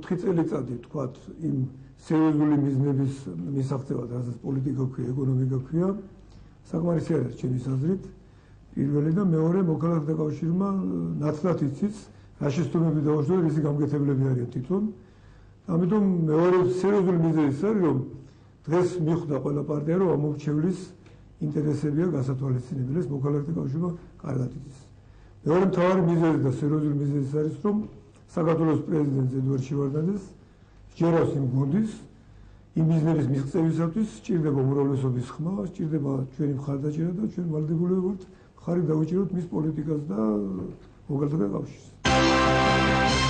4 წელიწადი თქვათ იმ სერიოზული მიზნების მისაღწევად, რასაც პოლიტიკა ქვია, ეკონომიკა ქვია, საკმარისი არის ჩემის აზრით. პირველი და მეორე მოქალაქეთა კავშირმა ნაცვლად იცის, რა შეცდომები დაუშვათ, რისი გამგეთებლები არიან თვითონ. ამიტომ მეორე სერიოზული მიზეზი ის არის, რომ დღეს მიხვდა ყველა პარტია, რომ ამორჩევლის ინტერესებია გასათვალისწინებელი, ეს მოქალაქეთა კავშირმა კარგად იცის. მეორე მთავარი მიზეზი და სერიოზული მიზეზი არის, რომ საქართველოს პრეზიდენტ ედუარდ შევარდნაძეს სჯერავს იმ გუნდის, იმ მიზნების მიღწევისათვის სჭირდება უმრავლესობის ხმა, სჭირდება ჩვენი მხარდაჭერა და ჩვენ ვალდებულები ვართ მხარი დავუჭიროთ მის პოლიტიკას და მოქალაქეთა კავშირს.